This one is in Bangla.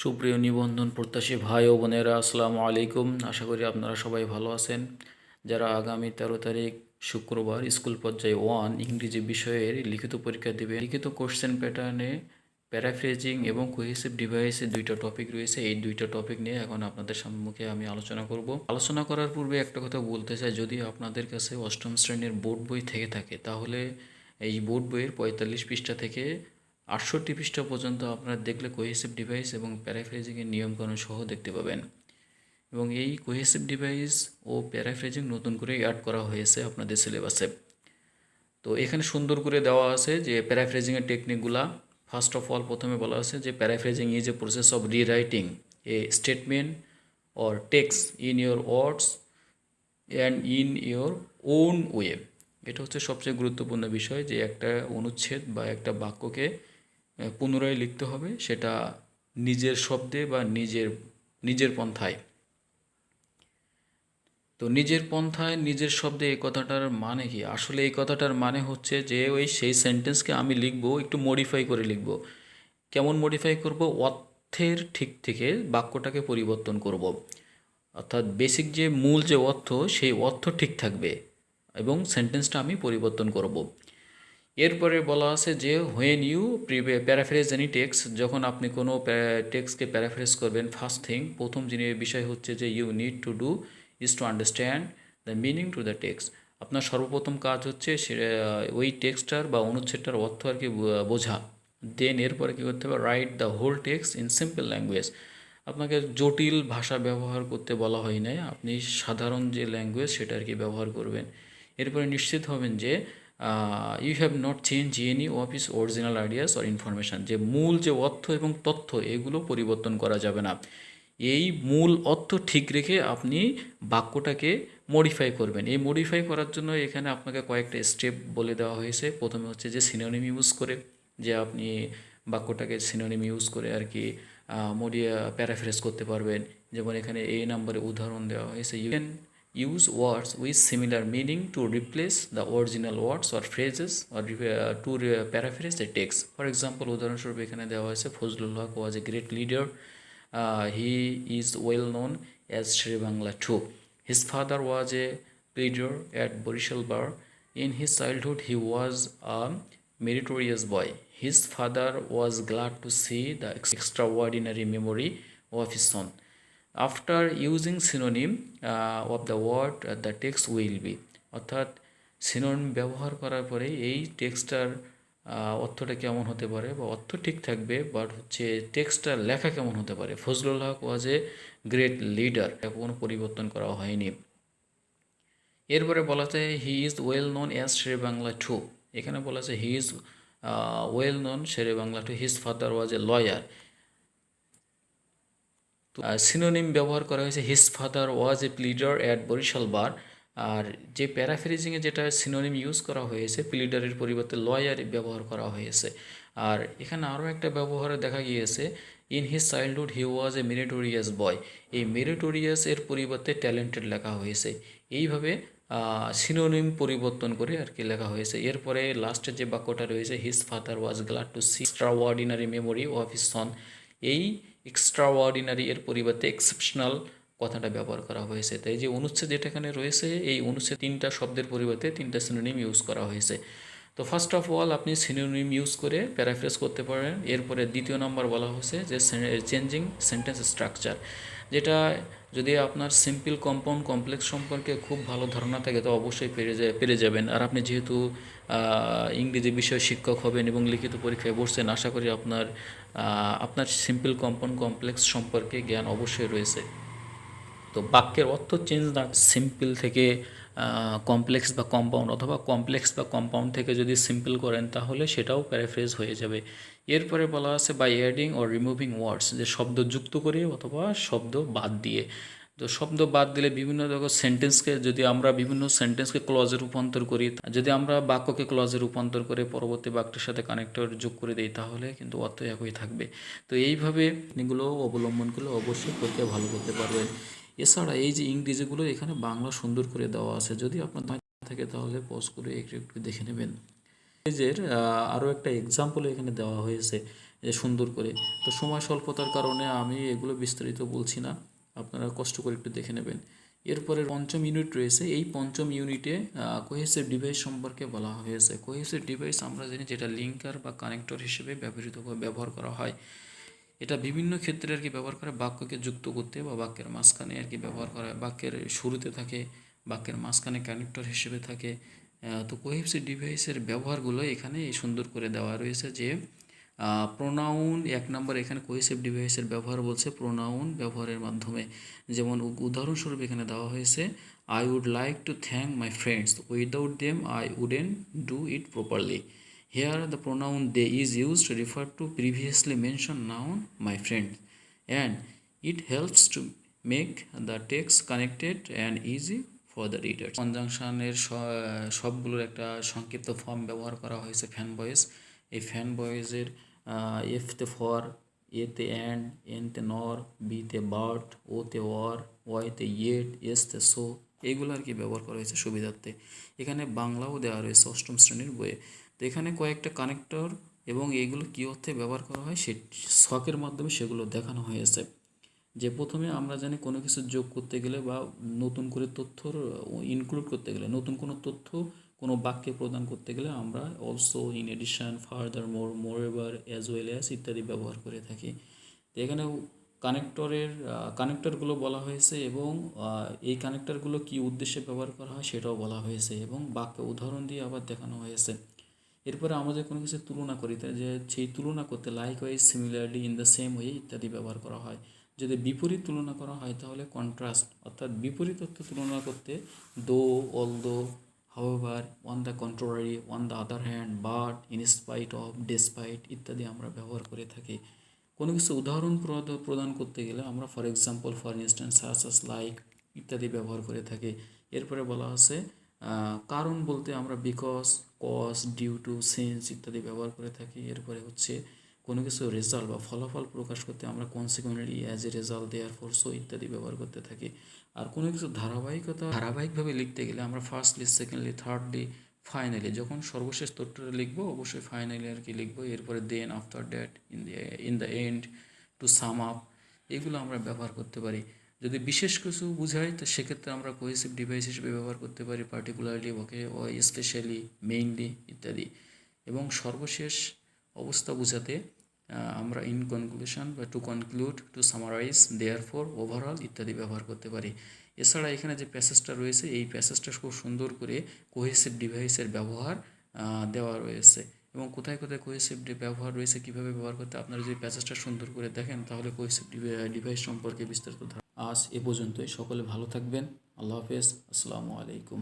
সুপ্রিয় নিবন্ধন প্রত্যাশী ভাই ও বোনেরা, আসসালামু আলাইকুম। আশা করি আপনারা সবাই ভালো আছেন। যারা আগামী 13 তারিখ শুক্রবার স্কুল পর্যায়ে 1 ইংরেজি বিষয়ের লিখিত পরীক্ষা দেবে, লিখিত কোশ্চেন প্যাটার্নে প্যারাফ্রেজিং এবং কোহেসিভ ডিভাইসে দুইটা টপিক রয়েছে। এই দুইটা টপিক নিয়ে এখন আপনাদের সম্মুখে আমি আলোচনা করব। আলোচনা করার পূর্বে একটা কথা বলতে চাই, যদি আপনাদের কাছে অষ্টম শ্রেণীর বোর্ড বই থেকে থাকে তাহলে এই বোর্ড বইয়ের 45 পৃষ্ঠা থেকে 68 পৃষ্ঠা পর্যন্ত আপনারা দেখলে কোহেসিভ ডিভাইস এবং প্যারাফ্রেজিংয়ের নিয়মকানুন সহ দেখতে পাবেন। এবং এই কোহেসিভ ডিভাইস ও প্যারাফ্রেজিং নতুন করে অ্যাড করা হয়েছে আপনাদের সিলেবাসে। তো এখানে সুন্দর করে দেওয়া আছে যে প্যারাফ্রেজিংয়ের টেকনিকগুলা। ফার্স্ট অফ অল প্রথমে বলা আছে যে paraphrasing is a process of rewriting A statement or text in your words and in your own way. এটা হচ্ছে সবচেয়ে গুরুত্বপূর্ণ বিষয়, যে একটা অনুচ্ছেদ বা একটা বাক্যকে পুনরায় লিখতে হবে, সেটা নিজের শব্দে বা নিজের পন্থায়। তো নিজের পন্থায় নিজের শব্দে এই কথাটার মানে কি? আসলে এই কথাটার মানে হচ্ছে যে সেই সেন্টেন্সকে আমি লিখবো, একটু মডিফাই করে লিখব। কেমন মডিফাই করব? অর্থের ঠিক থেকে বাক্যটাকে পরিবর্তন করব। অর্থাৎ বেসিক যে মূল যে অর্থ, সেই অর্থ ঠিক থাকবে এবং সেন্টেন্সটা আমি পরিবর্তন করব। এরপরে বলা আছে যে when you paraphrase any text, যখন আপনি কোনো টেক্সটকে প্যারাফ্রেজ করবেন, ফার্স্ট থিং, প্রথম বিষয় হচ্ছে যে you need to do is to understand the meaning to the text. আপনার সর্বপ্রথম কাজ হচ্ছে ওই টেক্সটার বা অনুচ্ছেদটার অর্থ আর কি বোঝা। দেন এরপরে কী করতে হবে? Write the whole text in simple language. আপনাকে জটিল ভাষা ব্যবহার করতে বলা হয় নাই, আপনি সাধারণ যে ল্যাঙ্গুয়েজ সেটা আর কি ব্যবহার করবেন। এরপরে নিশ্চিত হবেন যে you have not change any of its original ideas or information, যে মূল যে অর্থ এবং তথ্য এগুলো পরিবর্তন করা যাবে না। এই মূল অর্থ ঠিক রেখে আপনি বাক্যটাকে মডিফাই করবেন। এই মডিফাই করার জন্য এখানে আপনাকে কয়েকটা স্টেপ বলে দেওয়া হয়েছে। প্রথমে হচ্ছে যে সিনোনিম ইউজ করে, যে আপনি বাক্যটাকে সিনোনিম ইউজ করে আর কি প্যারাফ্রেজ করতে পারবেন। যেমন এখানে এই নাম্বারে উদাহরণ দেওয়া হয়েছে, you can use words with similar meaning to replace the original words or phrases or to paraphrase the text. For example, উদাহরণস্বরূপ এখানে দেওয়া হয়েছে ফজলুল হক was a great leader. He is well known as Sri Bangla too. His father was a pleader at Borishal Bar. In his childhood, he was a meritorious boy. His father was glad to see the extraordinary memory of his son. After using synonym of the word the text will be. অর্থাৎ সিনোনিম ব্যবহার করার পরে এই টেক্সটার অর্থটা কেমন হতে পারে, বা অর্থ ঠিক থাকবে, বাট হচ্ছে টেক্সটার লেখা কেমন হতে পারে। Fazlul Haq was a great leader, কোনো পরিবর্তন করা হয়নি। এরপরে বলা যায় he is well known as Shere Bangla too. এখানে বলা আছে he is well known Shere Bangla too, his father was a lawyer. Synonym ব্যবহার করা হয়েছে his father was a pleader at Barisal bar. আর যে প্যারাফ্রেজিংয়ে যেটা সিনোনিম ইউজ করা হয়েছে, প্লিডারের পরিবর্তে লয়ার ব্যবহার করা হয়েছে। আর এখানে আরও একটা ব্যবহারে দেখা গিয়েছে in his childhood he was a meritorious boy. এই মেরিটোরিয়াস এর পরিবর্তে ট্যালেন্টেড লেখা হয়েছে। এইভাবে সিনোনিম পরিবর্তন করে আর কি লেখা হয়েছে। এরপরে লাস্টের যে বাক্যটা রয়েছে his father was glad to see extraordinary memory of his son. এই এক্সট্রাঅর্ডিনারি এর পরিবর্তে এক্সেপশনাল কথাটা ব্যবহার করা হয়েছে। তাই যে অনুচ্ছেদ যেটা এখানে রয়েছে, এই অনুচ্ছেদ 3টা শব্দের পরিবর্তে 3টা সিনোনিম ইউজ করা হয়েছে। তো ফার্স্ট অফ অল আপনি সিনোনিম ইউজ করে প্যারাফ্রেজ করতে পারেন। এরপরে দ্বিতীয় নম্বর বলা হয়েছে যে চেঞ্জিং সেন্টেন্স স্ট্রাকচার, যেটা যদি আপনার সিম্পল কম্পাউন্ড কমপ্লেক্স সম্পর্কে খুব ভালো ধারণা থাকে তো অবশ্যই পেরে যাবেন। আর আপনি যেহেতু ইংরেজি বিষয় শিক্ষক হবেন এবং লিখিত পরীক্ষায় বসছেন, আশা করি আপনার সিম্পল কম্পাউন্ড কমপ্লেক্স সম্পর্কে জ্ঞান অবশ্যই রয়েছে। তো বাক্যের অর্থ চেঞ্জ না, সিম্পল থেকে কমপ্লেক্স বা কম্পাউন্ড, অথবা কমপ্লেক্স বা কম্পাউন্ড থেকে যদি সিম্পল করেন তাহলে সেটাও প্যারাফ্রেজ হয়ে যাবে। এরপরে বলা আছে বাই অ্যাডিং অর রিমুভিং ওয়ার্ডস, যে শব্দ যুক্ত করে অথবা শব্দ বাদ দিয়ে। তো শব্দ বাদ দিলে বিভিন্ন রকম সেন্টেন্সকে, যদি আমরা বিভিন্ন সেন্টেন্সকে ক্লজে রূপান্তর করি, যদি আমরা বাক্যকে ক্লজে রূপান্তর করে পরবর্তী বাক্যের সাথে কানেক্টর যোগ করে দিই, তাহলে কিন্তু অর্থ একই থাকবে। তো এইভাবে এগুলো অবলম্বন করলে অবশ্যই পরীক্ষা ভালো করতে পারবেন। এছাড়া এই যে ইংরেজিগুলো এখানে বাংলা সুন্দর করে দেওয়া আছে, যদি আপনার থাকে তাহলে পজ করে একটু একটু দেখে নেবেন। ইংরেজের আরও একটা এক্সাম্পল এখানে দেওয়া হয়েছে। সুন্দর করে। তো সময় স্বল্পতার কারণে আমি এগুলো বিস্তারিত বলছি না, আপনারা কষ্ট করে একটু দেখে নেবেন। এরপরে পঞ্চম ইউনিট রয়েছে। এই পঞ্চম ইউনিটে কোহেসিভ ডিভাইস সম্পর্কে বলা হয়েছে। কোহেসিভ ডিভাইস আমরা জানি যেটা লিঙ্কার বা কানেক্টর হিসেবে ব্যবহার করা হয়। এটা বিভিন্ন ক্ষেত্রে আর কি ব্যবহার করে, বাক্যকে যুক্ত করতে বা বাক্যের মাঝখানে আর কি ব্যবহার করা হয়। বাক্যের শুরুতে থাকে, বাক্যের মাঝখানে কানেক্টর হিসেবে থাকে। তো কোহেসিভ ডিভাইসের ব্যবহারগুলো এখানে সুন্দর করে দেওয়া রয়েছে। যে প্রোনাউন, এক নম্বর এখানে কোহেসিভ ডিভাইসের ব্যবহার বলছে প্রোনাউন ব্যবহারের মাধ্যমে। যেমন উদাহরণস্বরূপ এখানে দেওয়া হয়েছে, I would like to thank my friends, without them I wouldn't do it properly. Here the pronoun they is used to refer to previously mentioned noun my friend, and it helps to make the text connected and easy for the reader. কনজাংশনের সবগুলোর একটা সংক্ষিপ্ত ফর্ম ব্যবহার করা হয়েছে ফ্যান ভয়েস। এই ফ্যান ভয়েসের এফতে ফর, এতে অ্যান্ড, এনতে নর, বিতে বাট, ওতে ওয়ার, ওয়াইতে ইয়েট, এসতে সো, এইগুলো আর কি ব্যবহার করা হয়েছে সুবিধার্থে। এখানে বাংলাও দেওয়া রয়েছে অষ্টম শ্রেণীর বইয়ে। তো এখানে কয়েকটা কানেক্টর এবং এইগুলো কী অর্থে ব্যবহার করা হয় সে ছকের মাধ্যমে সেগুলো দেখানো হয়েছে। যে প্রথমে আমরা জানি কোনো কিছু যোগ করতে গেলে বা নতুন করে তথ্যর ইনক্লুড করতে গেলে, নতুন কোনো তথ্য কোনো বাক্যে প্রদান করতে গেলে আমরা also, in addition, furthermore, moreover, as well as ইত্যাদি ব্যবহার করে থাকি। তো এখানেও কানেক্টরগুলো বলা হয়েছে এবং এই কানেক্টরগুলো কী উদ্দেশ্যে ব্যবহার করা হয় সেটাও বলা হয়েছে এবং বাক্য উদাহরণ দিয়ে আবার দেখানো হয়েছে। এরপরে আমাদের কোনো কিছু তুলনা করিতে যে সেই তুলনা করতে like wise, similarly, in the same way ইত্যাদি ব্যবহার করা হয়। যদি বিপরীত তুলনা করা হয় তাহলে কন্ট্রাস্ট, অর্থাৎ বিপরীত অর্থ তুলনা করতে দো, although, however, on the contrary, on the other hand, but, in spite of, despite ইত্যাদি আমরা ব্যবহার করে থাকি। কোনো কিছু উদাহরণ প্রদান করতে গেলে আমরা for example, for instance, such us, like ইত্যাদি ব্যবহার করে থাকি। এরপরে বলা আছে কারণ বলতে আমরা because, cause, due to, since ইত্যাদি ব্যবহার করে থাকি। এরপরে হচ্ছে কোনো কিছু রেজাল্ট বা ফলাফল প্রকাশ করতে আমরা consequently, as a result, therefore, so ইত্যাদি ব্যবহার করতে থাকি। আর কোনো কিছু ধারাবাহিকভাবে লিখতে গেলে আমরা ফার্স্টলি, সেকেন্ডলি, থার্ডলি, ফাইনালি, যখন সর্বশেষ তথ্যটা লিখবো অবশ্যই ফাইনালি আর কি লিখবো। এরপরে then, after that, in the end, to sum up, এগুলো আমরা ব্যবহার করতে পারি। যদি বিশেষ কিছু বোঝায় তো সেক্ষেত্রে আমরা কোহেসিভ ডিভাইস হিসেবে ব্যবহার করতে পারি, particularly, okay, especially, mainly ইত্যাদি। এবং সর্বশেষ অবস্থা বোঝাতে আমরা ইন কনক্লুশন বা to conclude, to summarize, therefore, overall ইত্যাদি ব্যবহার করতে পারি। এছাড়া এখানে যে প্যাসেজটা রয়েছে এই প্যাসেজটা খুব সুন্দর করে কোহেসিভ ডিভাইসের ব্যবহার দেওয়া রয়েছে এবং কোথায় কোথায় কোহেসিভ ব্যবহার রয়েছে, কীভাবে ব্যবহার করতে, আপনারা যদি প্যাসেজটা সুন্দর করে দেখেন তাহলে কোহেসিভ ডিভাইস সম্পর্কে বিস্তারিত আজ এ পর্যন্তই। সকলে ভালো থাকবেন। আল্লাহ হাফেজ। আসসালামু আলাইকুম।